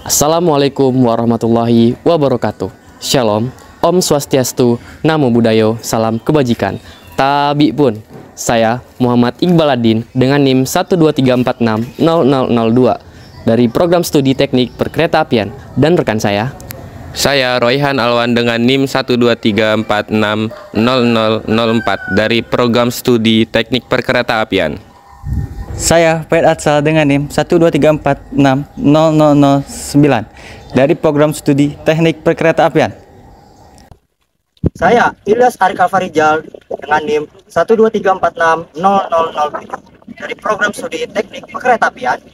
Assalamualaikum warahmatullahi wabarakatuh. Shalom, Om Swastiastu, Namo Buddhaya, salam kebajikan. Tabi pun, saya Muhammad Iqbal Adin dengan NIM 123460002 dari Program Studi Teknik Perkeretaapian, dan rekan saya Royhan Alwan dengan NIM 123460004 dari Program Studi Teknik Perkeretaapian. Saya Faid Atsal dengan NIM 123460009 dari Program Studi Teknik Perkeretaapian. Saya Ilyas Arik Alfarijal dengan NIM 123460007 dari Program Studi Teknik Perkeretaapian.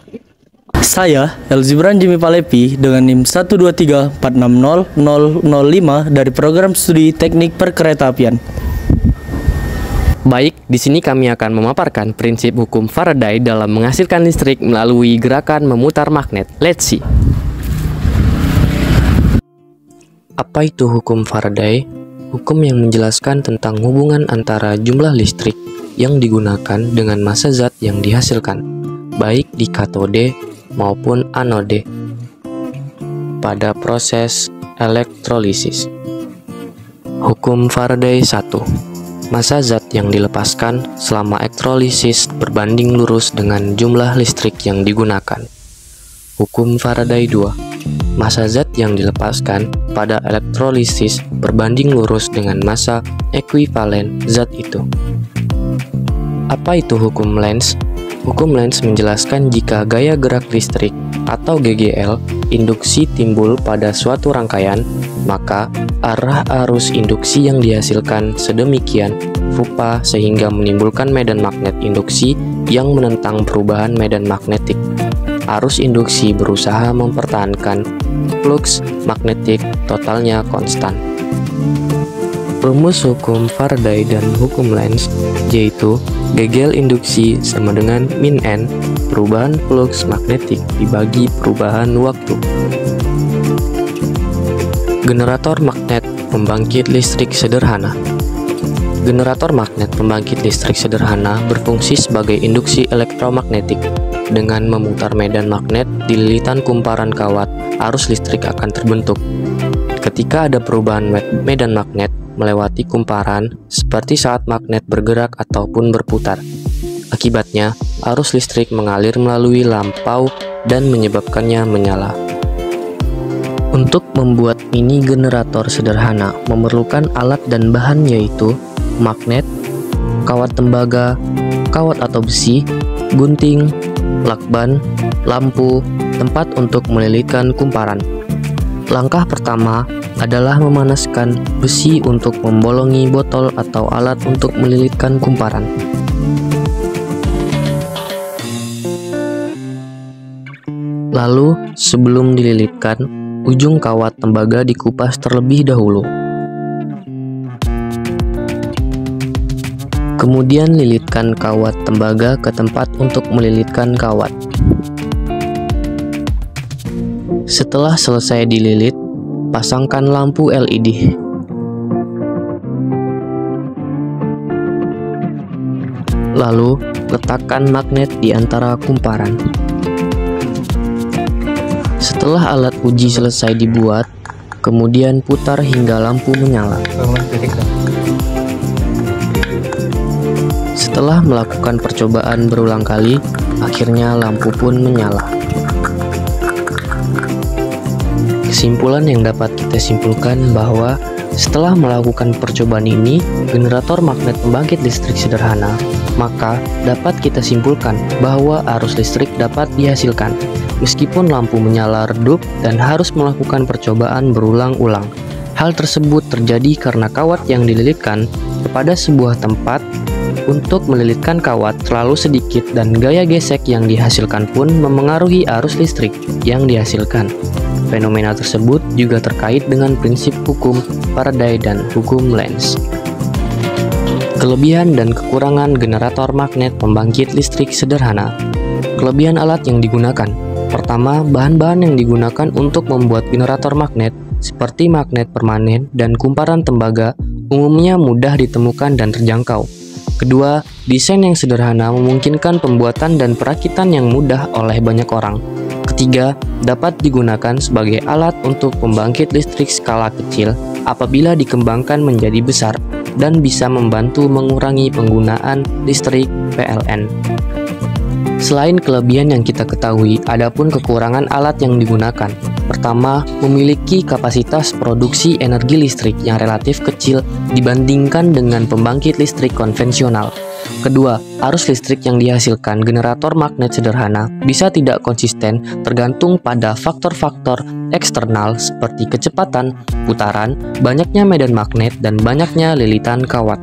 Saya Elzibran Jimmy Palepi dengan NIM 123460005 dari Program Studi Teknik Perkeretaapian. Baik, di sini kami akan memaparkan prinsip hukum Faraday dalam menghasilkan listrik melalui gerakan memutar magnet. Let's see. Apa itu hukum Faraday? Hukum yang menjelaskan tentang hubungan antara jumlah listrik yang digunakan dengan massa zat yang dihasilkan, baik di katode maupun anode, pada proses elektrolisis. Hukum Faraday 1. Massa zat yang dilepaskan selama elektrolisis berbanding lurus dengan jumlah listrik yang digunakan. Hukum Faraday 2. Massa zat yang dilepaskan pada elektrolisis berbanding lurus dengan massa ekuivalen zat itu. Apa itu hukum Lenz? Hukum Lenz menjelaskan jika gaya gerak listrik atau GGL induksi timbul pada suatu rangkaian, maka arah arus induksi yang dihasilkan sedemikian rupa sehingga menimbulkan medan magnet induksi yang menentang perubahan medan magnetik. Arus induksi berusaha mempertahankan flux magnetik totalnya konstan. Rumus hukum Faraday dan hukum Lenz yaitu GGL induksi sama dengan min N perubahan flux magnetik dibagi perubahan waktu. Generator magnet pembangkit listrik sederhana. Generator magnet pembangkit listrik sederhana berfungsi sebagai induksi elektromagnetik. Dengan memutar medan magnet di lilitan kumparan kawat, arus listrik akan terbentuk. Ketika ada perubahan medan magnet melewati kumparan, seperti saat magnet bergerak ataupun berputar. Akibatnya, arus listrik mengalir melalui lampau dan menyebabkannya menyala. Untuk membuat mini generator sederhana memerlukan alat dan bahan yaitu magnet, kawat tembaga, kawat atau besi, gunting, lakban, lampu, tempat untuk melilitkan kumparan. Langkah pertama adalah memanaskan besi untuk membolongi botol atau alat untuk melilitkan kumparan. Lalu, sebelum dililitkan, ujung kawat tembaga dikupas terlebih dahulu. Kemudian lilitkan kawat tembaga ke tempat untuk melilitkan kawat. Setelah selesai dililit, pasangkan lampu LED. Lalu, letakkan magnet di antara kumparan. Setelah alat uji selesai dibuat, kemudian putar hingga lampu menyala. Setelah melakukan percobaan berulang kali, akhirnya lampu pun menyala. Kesimpulan yang dapat kita simpulkan bahwa setelah melakukan percobaan ini, generator magnet pembangkit listrik sederhana, maka dapat kita simpulkan bahwa arus listrik dapat dihasilkan meskipun lampu menyala redup dan harus melakukan percobaan berulang-ulang. Hal tersebut terjadi karena kawat yang dililitkan kepada sebuah tempat untuk melilitkan kawat terlalu sedikit dan gaya gesek yang dihasilkan pun memengaruhi arus listrik yang dihasilkan. Fenomena tersebut juga terkait dengan prinsip hukum Faraday dan hukum Lenz. Kelebihan dan kekurangan generator magnet pembangkit listrik sederhana. Kelebihan alat yang digunakan. Pertama, bahan-bahan yang digunakan untuk membuat generator magnet seperti magnet permanen dan kumparan tembaga umumnya mudah ditemukan dan terjangkau. Kedua, desain yang sederhana memungkinkan pembuatan dan perakitan yang mudah oleh banyak orang. ketiga, dapat digunakan sebagai alat untuk pembangkit listrik skala kecil apabila dikembangkan menjadi besar dan bisa membantu mengurangi penggunaan listrik PLN. Selain kelebihan yang kita ketahui, ada pun kekurangan alat yang digunakan. Pertama, memiliki kapasitas produksi energi listrik yang relatif kecil dibandingkan dengan pembangkit listrik konvensional. Kedua, arus listrik yang dihasilkan generator magnet sederhana bisa tidak konsisten tergantung pada faktor-faktor eksternal seperti kecepatan, putaran, banyaknya medan magnet, dan banyaknya lilitan kawat.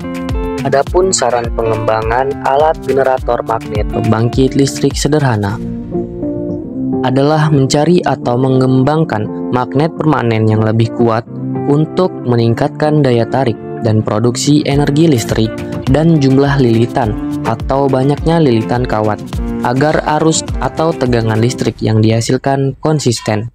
Adapun saran pengembangan alat generator magnet pembangkit listrik sederhana adalah mencari atau mengembangkan magnet permanen yang lebih kuat untuk meningkatkan daya tarik dan produksi energi listrik dan jumlah lilitan atau banyaknya lilitan kawat agar arus atau tegangan listrik yang dihasilkan konsisten.